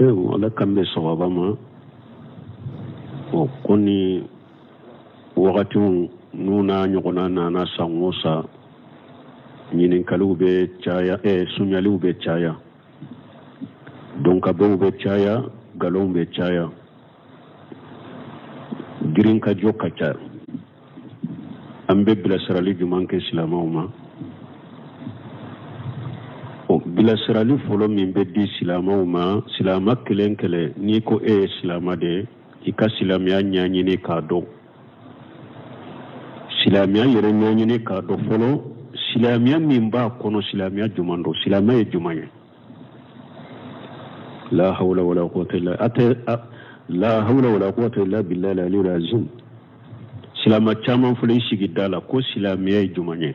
wala kambe sababa ma o koni wakati nuna ɲɔgɔnna nana san o san ɲininkaliw bɛ caya suɲaliw bɛ caya donkabew bɛ caya galonw bɛ caya girinkajɔ ka ca an bɛ bilasirali juman kɛ silamɛw ma o bilasirali fɔlɔ min bɛ di silamɛw ma silama kelen kelen n'i ko e ye silama de i ka silamɛya ɲɛɲini k'a dɔn silamɛya yɛrɛ ɲɛɲini k'a dɔn fɔlɔ silamɛya min b'a kɔnɔ silamɛya juman don silamɛya ye juman ye la hawla wala quwwata illa billahi al-aliyyil azim silama caman fɔlɔ i sigi da la ko silamɛya ye juman ye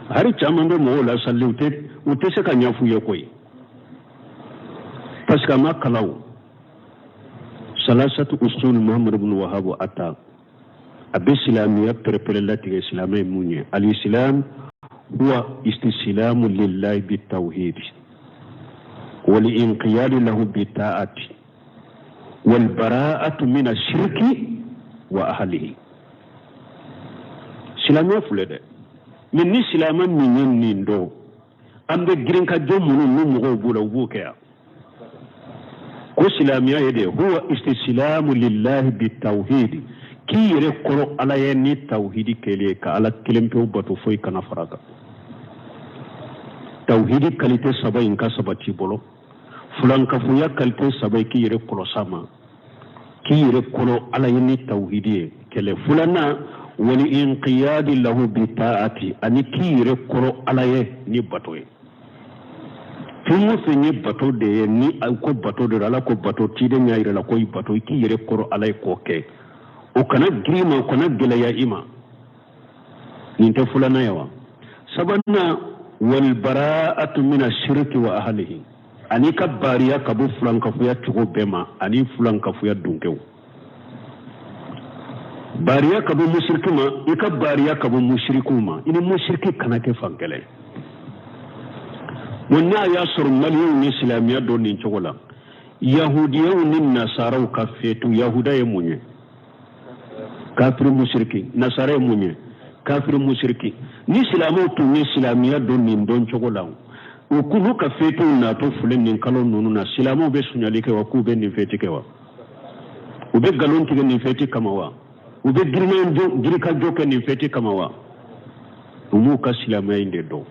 hari caman bɛ mɔgɔw la salli u tɛ se ka ɲɛf'u ye koyi parce que a ma kalan salasatu usul muhammad ibn wahab ata a bɛ silamɛya pɛrɛpɛrɛ latigɛ silamɛ ye mun ye al-islam huwa istislamu lillahi bitawhid والانقياد له بالطاعة والبراءة من الشرك وأهله سلام يفلد من سلام من يندو أم بجرين كجمون من مغوبولا وبوكيا كو سلام يده هو استسلام لله بالتوحيد كي يرقر على يني التوحيد كليك على كلمة وبطو فوي كنفرق توحيد كاليتي سبا إنكا سبتي بولو فلان كفويا كاليتي سبا كي يرقر سما كي يرقر على يني التوحيد كلي فلانا والانقياد له بطاعة أني كي يرقر على يني بطوي في ني بطو دي ني أكو بطو دي رلا كو بطو تيدي نياير لكوي بطو كي يرقر على كوكي وكنا جريما وكنا جليا إما نينت فلانا يوا سبنا والبراءة من الشرك وأهله أني كباريا كبو فلان كفويا تشغو بما أني فلان كفويا دونكو باريا كبو مشركما إكا باريا كبو مشركوما إني مشركي كناكي فانكالي ونا ياسر مليون إسلاميا دون نينشغولا يهوديا وننصارى وكفيتو يهودا يموني كافر مشركي نصارى يموني kafir mushriki ni silamu tu ni silamiya don nin don chogola o kunu ka fetu na to fulen nin kalon nunu na silamu be sunyali ke wa ku be nin feti ke wa u be galon tige nin feti kama wa u be girka joke nin feti kama wa umu ka silamiya inde do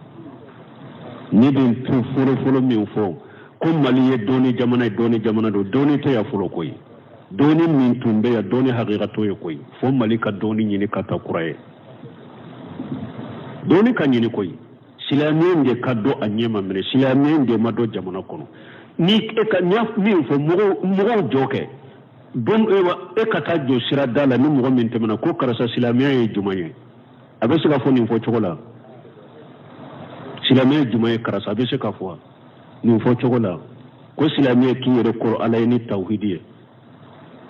ni den tu folo min fo ko mali ye doni jamana do doni te ya folo koy doni min tumbe ya doni haqiqato ye koy fo mali ka doni nyini ka ta kuraye doni ka ɲini koyi silamɛn de ka dɔ a ɲɛma minɛ silamɛn de ma dɔ jamana kɔnɔ ni e ka min fɔ mɔgɔw jɔ kɛ don e ka taa jɔ sira da la ni mɔgɔ min tɛmɛna ko karisa silamɛya ye juman ye a bɛ se ka fɔ nin fɔ cogo la silamɛya ye juman ye karisa a bɛ se ka fɔ nin fɔ cogo la ko silamɛya k'i yɛrɛ kɔrɔ ala ye ni tawhidi ye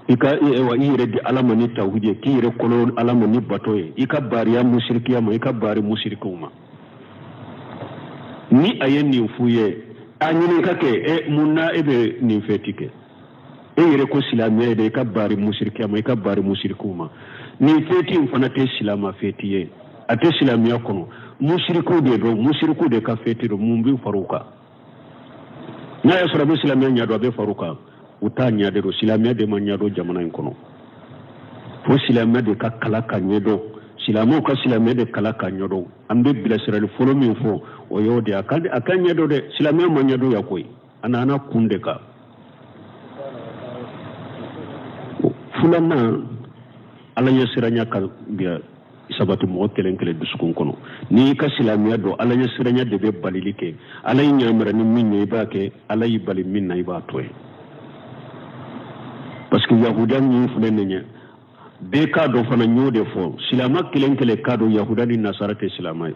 ika ewa ire di alama ni tawhidi ki ire kolon alama ni batoye ika bariya mushrikiya ma ika bari mushrikuma ni ayen ni fuye anyini kake munna ebe ni fetike ire ko silamiya de ika bari mushrikiya ma ika bari mushrikuma ni feti mfana te silama fetiye ate silamiya kono mushriku de ka feti do mumbi faruka na ya sura silamiya nya do be faruka uta ɲadero silamɛya de ma ɲado jamana in kɔnɔ fo silamɛya de ka kala ka ɲɛdɔn silamɛw ka silamɛya de kala ka ɲɛdɔn an bɛ bilasirali fɔlɔ min fɔ o y'o de a ka ɲɛdɔn dɛ silamɛya ma ɲɛdɔn ya koyi a nana kun de kan filanan ala ɲɛ siranya ka biya sabati mɔgɔ kelen kelen dusukun kɔnɔ n'i ka silamɛya dɔn ala ɲɛ siranya de bɛ balili kɛ ala y'i ɲamira ni min ye i b'a kɛ ala y'i bali min na i b'a to ye parce que yahuda ni fulen ne be ka do fana nyode fo silama kelen ka do yahuda ni nasara te silama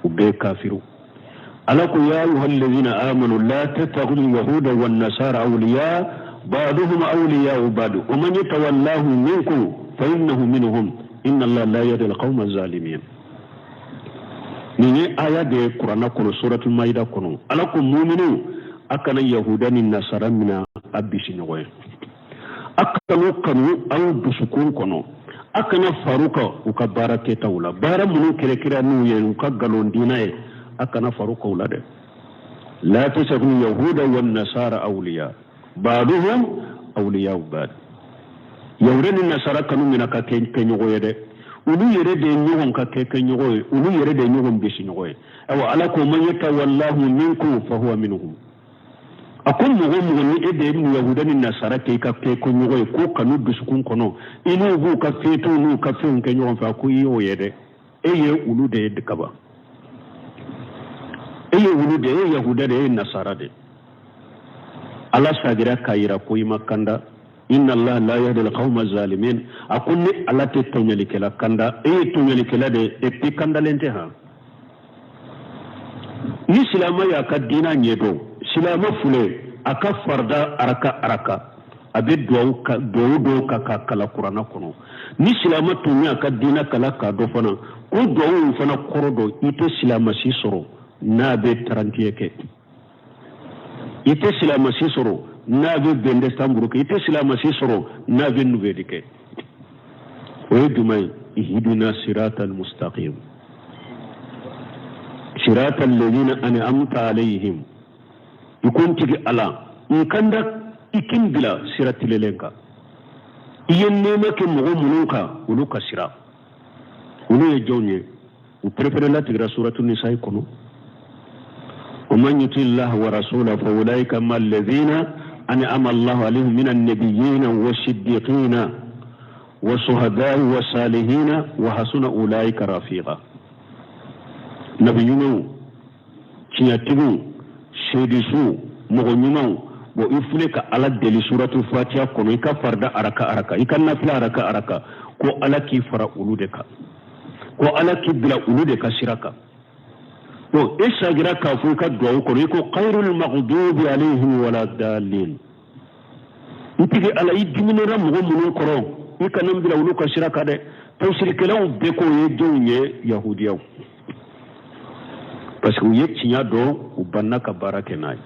u be kafiru ala ko ya ayyuhal ladhina amanu la tattakhudhu yahuda wan nasara awliya ba'duhum awliya ba'd wa man yatawallahu minkum fa innahu minhum إن الله لا يهدي القوم الظالمين نيني آية دي قرآن كنو سورة المائدة كنو ألاكم مؤمنون أكنا يهودا النصارى من أبيش نغوي أكنا كنو أو بسكون كنو أكنا فاروكا وكبارا كتاولا بارا منو كرا كرا نوية وكغلون ديناي أكنا فاروكا ولا ده لا تسكن يهودا والنصارى أولياء بعضهم أولياء بعض يهودا النصارى كانوا من كن يغوي ده ulu yere de ñogon ka keke ñogoy ulu yere de ñogon besi ñogoy awa ala ko man yatawallahu minkum fa huwa minhum akon mogo mogo ni ede mu yahuda ni nasara ke ka keke ñogoy ko kanu dusukun kono inu bu ka feto nu ka fen ke ñogon fa ko yo yede eye ulu de kaba eye ulu de yahuda de nasara de ala sagira kayira ko imakanda إن الله لا يهدي القوم الظالمين أقول الله تتوني لكلا كندا إيه توني لكلا دي إبتي كندا لنتها ni silama ya ka dina ɲɛdɔ silama fule a ka farda araka a bɛ duwawu dɔw ka kala kuranna kɔnɔ ni silama tun a ka dina kala k'a dɔ fana o duwawu fana kɔrɔ dɔ i tɛ silamasi sɔrɔ n'a bɛ tarantiya kɛ i tɛ silamasi sɔrɔ n'a bɛ bɛn sanburu kɛ i tɛ silamasi sɔrɔ n'a bɛ nuvɛli kɛ o ye jumɛn ye ihdina siratal mustaqim siratal ladina an'amta alayhim ikun tigi ala in kanda ikin bila siratilen kan i ye nɛɛma kɛ mɔgɔ minnu kan olu ka sira olu ye jɔnw ye u perepere latigɛra suratu nisa'i kɔnɔ ومن يطع الله ورسوله فاولئك مع الذين أنعم الله عليهم من النبيين والصديقين والشهداء والصالحين وحسن أولئك رفيقا نبينا تياتيو سيدسو مغنيمو وإفلك على دل سورة الفاتحة كونو إكا فرد أركا إكا نفل أركا كو على كي فرا أولودك كو على كي بلا أولودك سيركا to isa gira kafu ka duwawu kono ko khairul maghdubi alaihim wala dallin itigi ala idminira mugo muno koro ikanam bila wulu ka shiraka de tawsirkelaw be ko ye jonye yahudiyaw parce que ye tinya do ubanna ka barake nay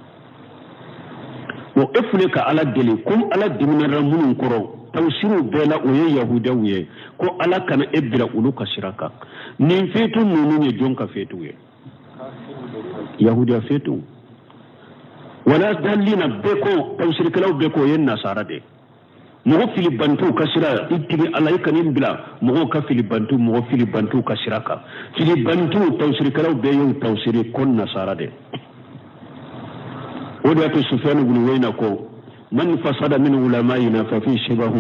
wo efule ka ala deli kum ala dimnira muno koro tawsiru bela o ye yahudiyaw ye ko ala kana ebila wulu ka shiraka nin fetu nunu ye jonka fetu ye yahudiya fetu wala dallina beko tawsirkelaw beko yen nasara de mogo filibantu kasira itigi ala ikanin bila mogo ka filibantu kasira ka filibantu tawsirkelaw be yo tawsiri kon nasara de ودعت سفيان بن وينا كو من فسد من علمائنا ففي شبه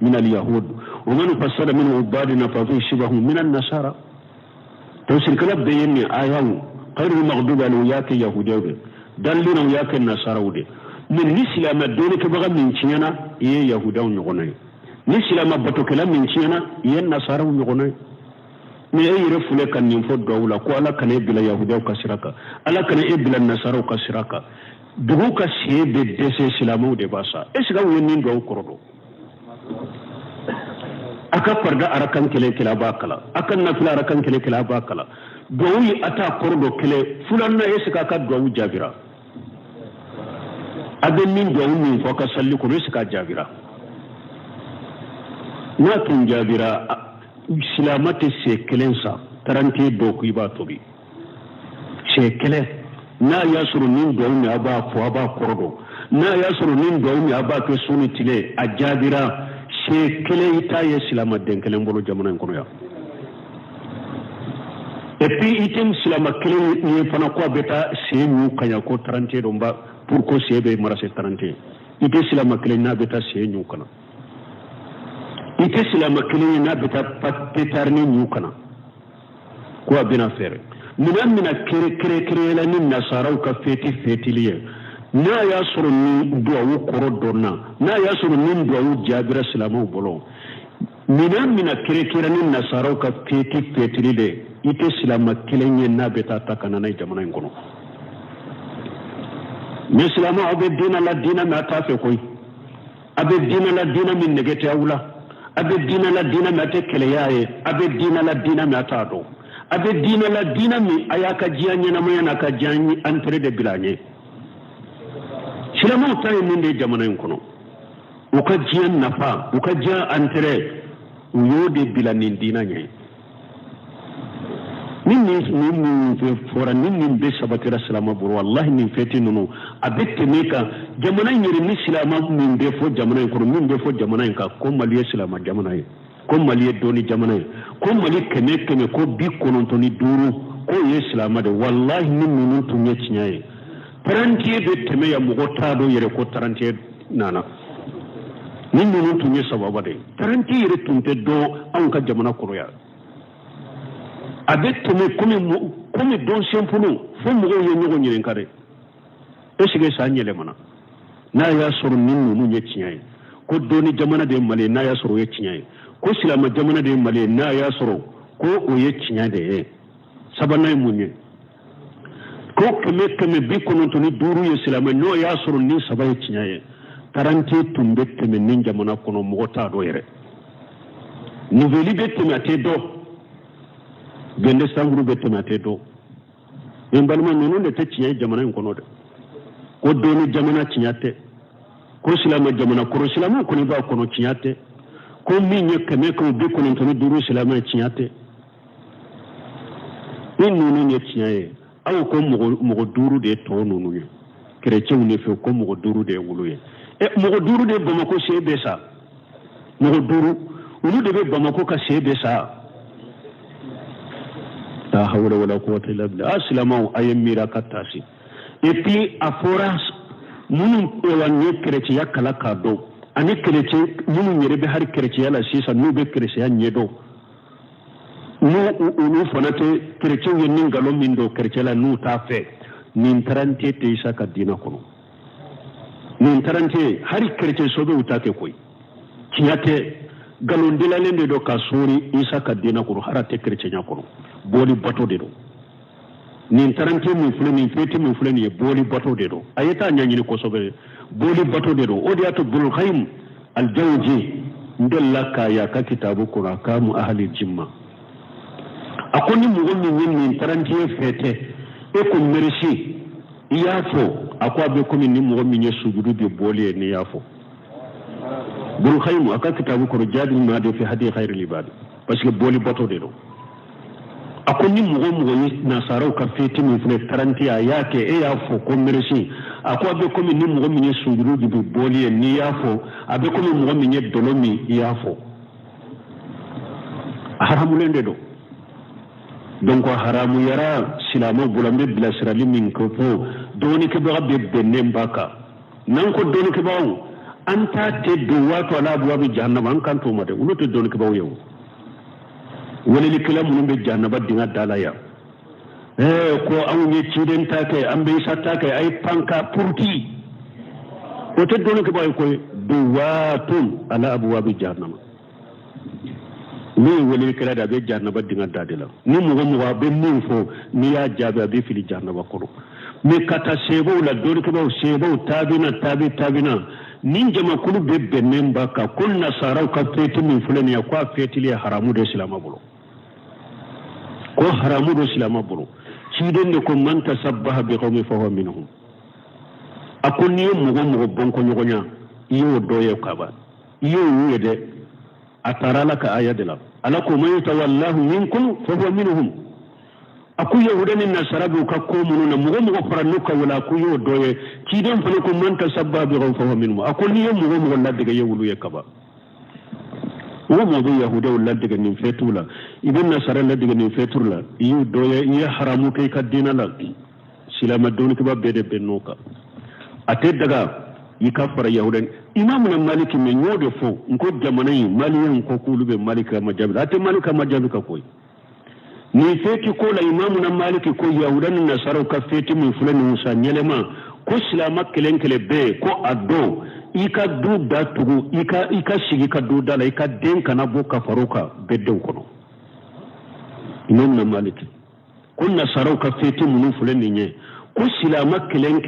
من اليهود ومن فسد من عبادنا ففي شبه من النصارى تفسير بيني آيات غير المغضوب عليهم ياك يهوديو دلنا ياك النصارى من الاسلام الدين كبغى من تشينا يا يهوداو نغني الاسلام بتوكلا من تشينا يا النصارى نغني من اي رفله كان ينفض دولا كو ala kan ebila yahudaw kasiraka ala kan ebila nasaraw kasiraka dugu ka sebe dese islamu de basa esga woni ndo korodo aka farda arakan kele kila bakala akan nafila arakan kele kila bakala dowi ata korodo kele fulanna esga ka dowu jabira aben min dowu min foka salli ko esga jabira na tun jabira silamate se kelensa tarante doku iba tobi se kele na yasuru nin do mi aba fo aba korodo na yasuru nin do mi aba ke suni tile ajabira se kele ita ye silama den kelen bolo jamana kono ya et puis item silama kele ni fana ko beta se ñu kanya ko tarante do mba pour ko se be marase tarante ite silama kele na beta se ñu kana ite silama kele na beta patetarni ñu kana ko abina fere mina kere la ni nasaraw ka feti liye na ya soro ni duwawu koro donna na ya soro ni duwawu jabira silamu bolo mina kere ni nasaraw ka feti liye ite silama kilenye na beta takana na jamana ngono me silamu abe dina la dina ma tafe koy abe dina la dina min negete awla abe dina la dina mi ate keleyaye abe dina la dina mi ata do abe dina la dina mi ayaka jiya ñenamaya na ka jiya entré de bilañe silamaw taye min de jamana in kono u ka jiya nafa u ka jiya entré u yo de bila nin dina ñe nin fora nin be sabatira silama buru wallahi nin feti nunu abe teme ka jamana ñeri ni silama min be fo jamana in kono min be fo jamana in ka ko mali ye silama jamana ye ko mali ye doni jamana ye ko mali keme keme ko bi konontoni duuru ko ye silama de wallahi nin nunu tun ye tiɲa ye tarantiye be teme ya mogo t'a do yɛrɛ ko tarantiye nana nin nunu tun ye sababa de tarantiye yɛrɛ tun tɛ dɔn anw ka jamana kɔrɔ ya a bɛ tɛmɛ komi dɔn senfunu fo mɔgɔw ye ɲɔgɔn ɲininka de est-ce que ça yɛlɛmana n'a y'a sɔrɔ nin ninnu ye tiɲɛ ye ko dɔnni jamana de ye mali ye n'a y'a sɔrɔ o ye tiɲɛ ye ko silama jamana de ye mali ye n'a y'a sɔrɔ ko o ye tiɲɛ de ye sabanan ye mun ye ko kɛmɛ 95 ye silama n'o y'a sɔrɔ nin 3 ye tiɲɛ ye taranti tun bɛ tɛmɛ nin jamana kɔnɔ mɔgɔ t'a dɔn yɛrɛ nouvelle bɛ tɛmɛ a tɛ dɔn gende sanguru bɛ tɛmɛ a tɛ dɔn nin balima ninnu de tɛ tiɲɛ ye jamana in kɔnɔ dɛ ko dɔnni jamana tiɲɛ tɛ ko silama jamana kɔrɔ silama kɔni b'a kɔnɔ tiɲɛ tɛ ko min ye 95 silama ye tiɲɛ tɛ ni ninnu ye tiɲɛ ye aw ko mɔgɔ 5 de ye tɔ ninnu ye kerecɛnw de fɛ ko mɔgɔ 5 de ye wolo ye mɔgɔ 5 de Bamako se bɛ sa mɔgɔ 5 olu de bɛ Bamako ka se bɛ sa la hawla wala quwwata illa billah silamaw aye mira ka tasi et puis a fora munun ewanne kerecɛnya kala ka dɔn ani kerecɛn minnu yɛrɛ bɛ hari kerecɛnya la sisan n'u bɛ kerecɛnya ɲɛ dɔn n'u fana tɛ kerecɛnw ye ni nkalon min don kerecɛnya la n'u t'a fɛ nin tarante tɛ isa ka diina kɔnɔ nin tarante hari kerecɛn so bɛ u ta kɛ koyi tiɲɛ tɛ nkalon dilalen de don ka sori isa ka diina kɔnɔ hara tɛ kerecɛnya kɔnɔ boli bato de don nin tarante min filɛ nin feti min filɛ nin ye boli bato de don a ye taa ɲɛɲini kosɛbɛ boli bato de don o de y'a to Ibnul-Qayyim al-Jawzi n delila k'a y'a ka kitabu kɔnɔ Ahkamu ahli jimma a ko ni mɔgɔ min ye nin tarante fɛ tɛ e ko merci i y'a fɔ a ko a bɛ komi ni mɔgɔ min ye sujudu de boli ye n'i y'a fɔ Ibnul-Qayyim a ka kitabu kɔnɔ Jaadul Ma'ad fi Hadi Khayril Ibad parce que boli bato de don a ko ni mɔgɔ ye nasaraw ka feti min filɛ taranti a y'a kɛ e y'a fɔ ko merci a ko a bɛ komi ni mɔgɔ min ye sujudu de bɛ boli ye n'i y'a fɔ a bɛ komi mɔgɔ min ye dɔlɔ min i y'a fɔ a haramulen de don donc haramuyara silamaw bolo an bɛ bilasirali min kɛ fo dɔɔnikɛbaga bɛ bɛnnen b'a kan n'an ko dɔɔnikɛbagaw an t'a tɛ don waati ala abwabi jahannama an kan t'o ma dɛ olu tɛ dɔɔnikɛbagaw ye o welelikɛla minnu bɛ jahanaba dingɛ da la yan ko anw ye ciden ta kɛ an bɛ isa ta kɛ a ye panka puruti o tɛ dɔɔnikɛbagaw ye koyi duwaatun ala abwabi jahannama ne ye welelikɛla de a bɛ jahanaba dingɛ da de la ni mɔgɔ a bɛ min fɔ n'i y'a jaabi a bɛ fili jahanaba kɔrɔ mais ka taa seebaw la dɔɔnikɛbaw seebaw taabina nin jamakulu bɛ bɛnnen ba kan ko nasaraw ka feti min filɛ nin ye ko a fetili ye haramu de silama bolo ko haramu do silama bolo ciden de ko man tasabbaha bi qawmin fa huwa minhum a ko n'i ye mɔgɔ bɔnkɔɲɔgɔnya i y'o dɔ ye kaban i y'o ye dɛ a taara ala ka aya de la ala ko man yatawallahu minkum fa huwa minhum a ko yahuda ni nasara b'u ka ko minnu na mɔgɔ fara n'u ka wala a ko y'o dɔ ye ciden fana ko man tasabbaha bi qawmin fa huwa minhum a ko n'i ye mɔgɔ ladege ye wulu ye kaban mɔgɔ bɛ yahudaw ladege nin fɛtuw la i bɛ nasara ladege nin fɛtuw la i y'o dɔ ye i ye haramu kɛ i ka diinɛ la silama dɔɔnikɛba bɛɛ de bɛn n'o kan a tɛ daga i ka fara yahuda imamuna maliki mɛ n y'o de fɔ n ko jamana in maliyɛnw ko k'olu bɛ maliki ka majaabi la a tɛ maliki ka majaabi ka koyi nin feti ko la imamuna maliki ko yahuda ni nasaraw ka feti min filɛ nin sa ɲɛlɛma ko silama kelen bɛɛ ko a dɔn i ka du datugu i ka sigi ka du da la i ka den kana bɔ ka far'o kan bɛɛ denw kɔnɔ imamuna maliki ko nasaraw ka feti minnu filɛ nin ye ko silama kelen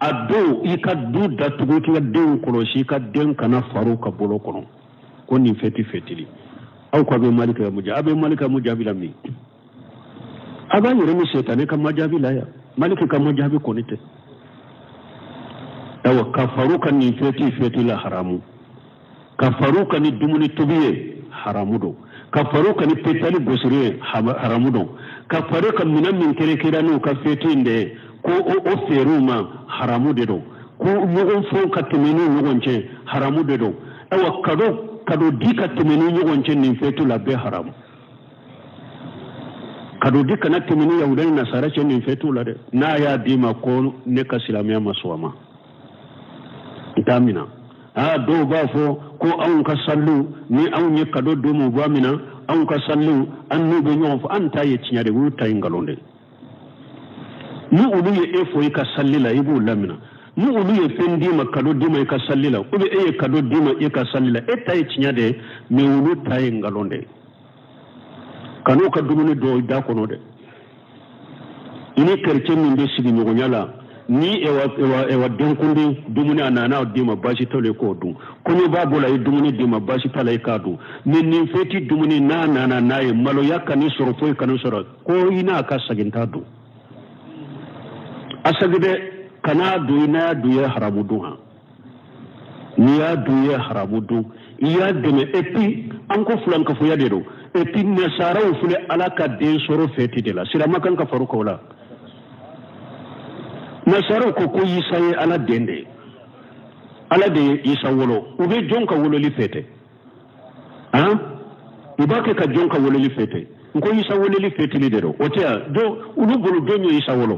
a don i ka du datugu i ka denw kɔlɔsi i ka den kana far'o ka bolo kɔnɔ كوني فتي أو كابي مالك مجا أبي مالك مجابي لمي أبا يرمي سيطاني كما جابي لا يا مالك كما جابي كونيته أو كفروك ني فتي لا حرامو كفروك ني دموني تبيه حرامو دو كفروك ني بيتالي بسريه حرامو دو كفروك من كيرانو كفتين دي كو او فيروما حرامو دو كو يوغن فون كتميني يوغن حرامو دو أو كدو دي كتميني يوغن ني فتو لا بي حرامو kado dika na timini ya udani na sarache ni fetu la de na ya dima ko ne ka silamia maswama itamina do bafo ko an ka sallu ni an ye kado do mu bamina an ka sallu an no be nyon fo an ta ye tinyade wu tay ngalonde ni ulu ye efo ka sallila ibu lamina ni ulu ye fendi ma kado dima ka sallila ube e kado dima e ka sallila e tay tinyade me ulu tay ngalonde kanu ka dumuni do da kono de ini kerce min be sigi nyogonyala ni ewa denkundi dumuni anana dima bashi tole ko dum kunyo babola e dumuni dima bashi tala e kadu ni feti dumuni na e malo yakani soro foy kanu soro ko ina ka saginta du asagide kana du ina du ya haramu du ha ni ya du ya haramu du iya deme epi anko fulan ka foya de do epi nasara u fule alaka den soro feti de la sirama kan ka faru ko la nasara ko yisaye ala dende ala de isa wolo ube jonka wolo li fete ibake ka jonka wolo li fete nko isa wolo li fete li de do otia do ulu bulu donyo isa wolo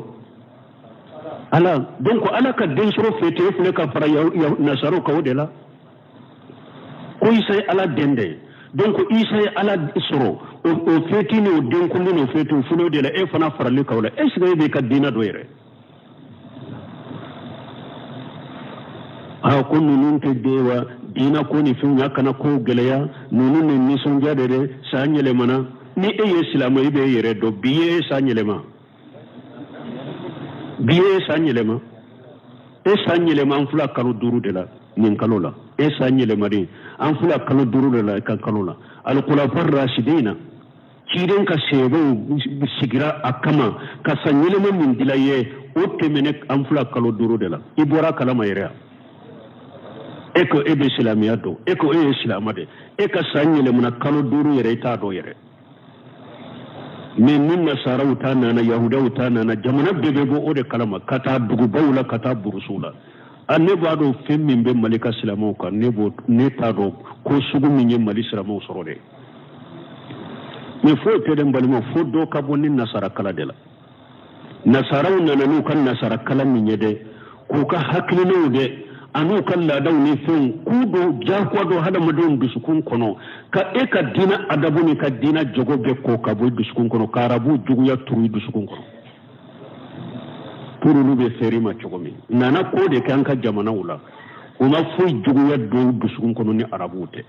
ala donc ala ka den soro fete fule ka fara ya nasara ko de la ko isa ala dende donc isa ala soro o feti ni o den ko ni o feti fulo de la e fana farali kawla e siga be ka dina do yere ko nunun te dewa dina ko ni fin yakana ko geleya nunun ni mission jade de sanyele mana ni e islamu ibe yere do biye sanyele ma e sanyele ma fula kanu duru de la nin kalola e sanyele mari an fula kanu duru de la kan kalola al khulafa rashidina kiren ka sebo sigira akama ka sanyele min dilaye o temene an fula kanu duru de la ibora kalama yere eko ebe islamiyya do eko islamade eka sanyele muna kanu duru yere ita do yere min nasara utana na yahuda utana na jamana bebe bo ode kalama kata dugu bawla kata burusula anne bado femmin be malika islamu ka ne ta do ko sugu min mali islamu sorode me fo te dem balimo fo do ka bonni nasara kala de la nasara unana nu kan nasara kala min yede ko ka haklinu de anu kan la dawni fen kudo jakwado hada madon dusukun kono ka eka dina adabu ni ka dina jogobe ko ka boy dusukun kono karabu jugu ya turu dusukun kono puru lube ferima chogomi nana ko de kan ka jamana wula uma fu jugu ya do dusukun kono ni arabu te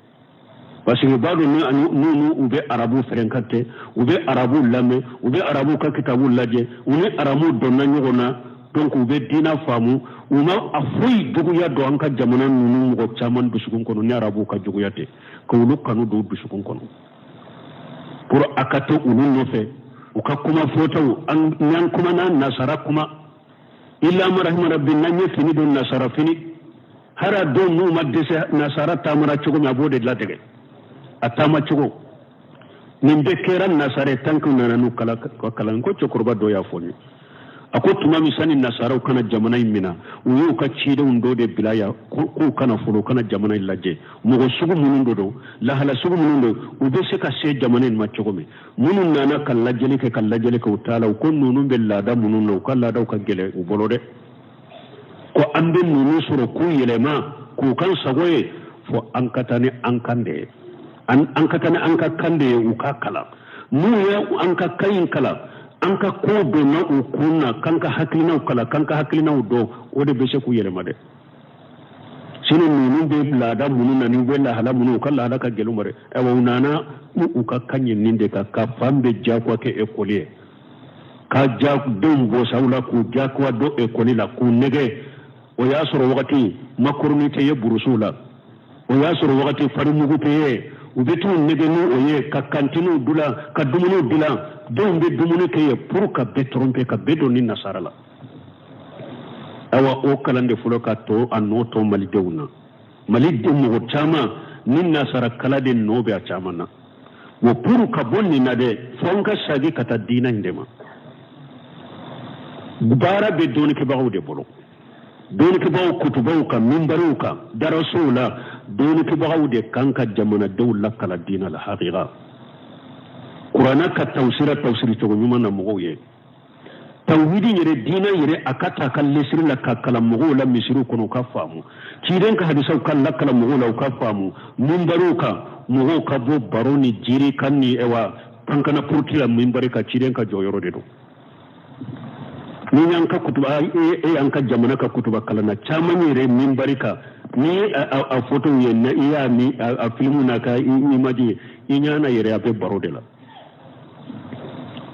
parce que bado ni nu ube arabu ferenkate ube arabu lame ube arabu ka kitabu laje uni arabu donna nyogona donc ube dina famu uma afoy duguya do anka jamana nunu mo chaman dusukun kono ni arabu ka duguya te ko lu kanu do dusukun kono pour akato ulu no fe uka kuma foto an nyan kuma na nasara kuma illa marahima rabbina nyefini do nasara fini hara do mu madese nasara tamara chugo mi abode la tege atama chugo nimbe keran nasare tanku nanu kala ko chokurba do ya foni ako tuma misani nasara kana jamana imina uyu ka chide undo de bilaya ko kana fulu kana jamana ilaje mugo sugu munundo do la hala sugu munundo ube se ka se jamana ma chogome munun nana kala jeli ke utala ko nunu bella da munundo kala da ka gele u bolode ko ande nunu suro ku yelema ku kan sagoye fo ankatane ankande ankatane ankakande u ka kala mu ya anka kayin kala anka ko do na ukuna kanka haklina ukala kanka haklina do ode be se ku yelema de sino nunu be lada mununa ni wala hala munu kala hala ka gelu mare e wonana u ka kanye ninde ka fambe jakwa ke ekolier ka jak dum bo sawla ku jakwa do ekoli la ku nege o ya soro wakati makurni te ye burusula o y'a sɔrɔ wagati fari mugu tɛ ye u bɛ t'u nɛgɛ ni o ye ka kantiniw dilan ka dumuniw dilan denw bɛ dumuni kɛ ye pour ka bɛɛ tromper ka bɛɛ don ni nasara la awa o kalan de fɔlɔ ka to a nɔ to malidenw na malidenw mɔgɔ caman ni nasara kala de nɔ bɛ a caman na wa pour ka bɔ nin na dɛ fɔ n ka sagi ka taa diina in de ma baara bɛ dɔɔnikɛbagaw de bolo dɔɔnikɛbagaw kutubaw kan minbariw kan darasow la dɔɔnikɛbagaw de kan ka jamanadenw lakala diina la haqiqa kuranɛ ka tawsiri cogo ɲuman na mɔgɔw ye tawhidi yɛrɛ diina yɛrɛ a ka ta ka lesiri la ka kalan mɔgɔw la misiriw kɔnɔ u ka faamu ciden ka hadisaw ka lakala mɔgɔw la u ka faamu minbariw kan mɔgɔw ka bɔ baro ni jiri kan ni pankana purti la minbari ka ciden ka jɔyɔrɔ de don ni y'an ka kutuba an ka jamana ka kutuba kalanna caman yɛrɛ minbari kan ni a photo ye i y'a mi a filmu n'a ka image ye i ɲana yɛrɛ a bɛ baro de la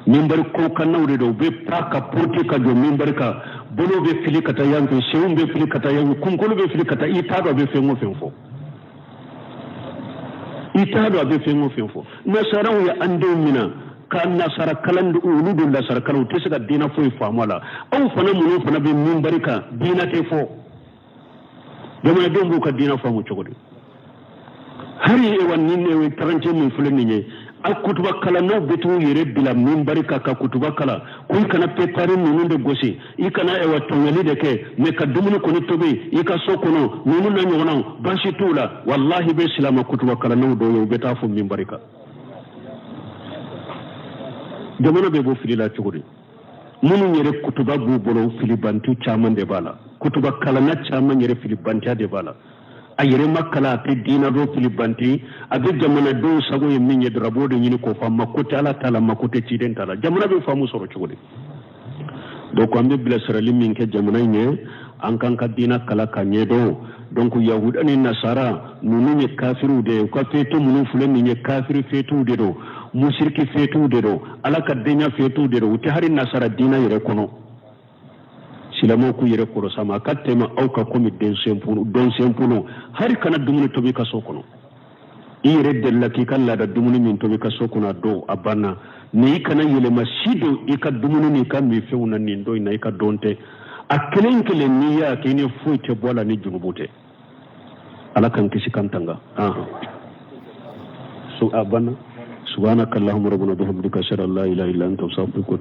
minbari ko kannaw de don u bɛ pa ka purti ka jɔ minbari kan bolo bɛ fili ka taa yan fɛ senw bɛ fili ka taa yan fɛ kunkolo bɛ fili ka taa i t'a dɔn a bɛ fɛn o fɛn fɔ i t'a dɔn a bɛ fɛn o fɛn fɔ nasaraw ye an denw minɛ ka nasara kalan olu don nasara kalan u tɛ se ka diina foyi faamu a la aw fana minnu fana bɛ minbari kan diina tɛ fɔ jamanadenw b'u ka diina faamu cogo di hari ewa ni ne tarance min filɛ nin ye a kutuba kalannaw bɛ t'u yɛrɛ bila minbari kan ka kutuba kalan ko i kana préparer ninnu de gosi i kana tɔɲɔli de kɛ mais ka dumuni kɔni tobi i ka so kɔnɔ ninnu na ɲɔgɔnnaw baasi t'u la wallahi bɛ silama kutuba kalannaw dɔw ye u bɛ taa fɔ minbari kan jamana bɛ bɔ fili la cogo di minnu yɛrɛ kutuba b'u bolo filibantu caman de b'a la kutuba kalanna caman yɛrɛ filibantiya de b'a la a yɛrɛ ma kalan a tɛ diina dɔ filibanti a bɛ jamanadenw sago ye min ye dɔrɔn a b'o de ɲini k'o fɔ mako tɛ ala t'a la mako tɛ ciden t'a la jamana bɛ faamu sɔrɔ cogo di donc an bɛ bilasirali min kɛ jamana in ye an kan ka diina kala ka ɲɛdɔn donc yahuda ni nasara ninnu ye kafiriw de ye u ka feetu minnu filɛ nin ye kafiri feetuw de don musiriki feetuw de don ala ka denya feetuw de don u tɛ hari nasara diina yɛrɛ kɔnɔ silamɛw k'u yɛrɛ kɔlɔsi a ma a ka tɛmɛ aw ka komi dɔnsɛnpulu hari kana dumuni tobi ka so kɔnɔ i yɛrɛ delila k'i ka laada dumuni min tobi ka so kɔnɔ a don a banna ni i kana yɛlɛma si don i ka dumuni n'i ka minfɛnw na nin don in na i ka dɔn tɛ a kelen kelen n'i y'a kɛ i ni foyi tɛ bɔ a la ni junubu tɛ ala kan kisi kan tanga so a banna subhanaka allahumma rabbana bihamdika ashhadu an la ilaha illa anta astaghfiruka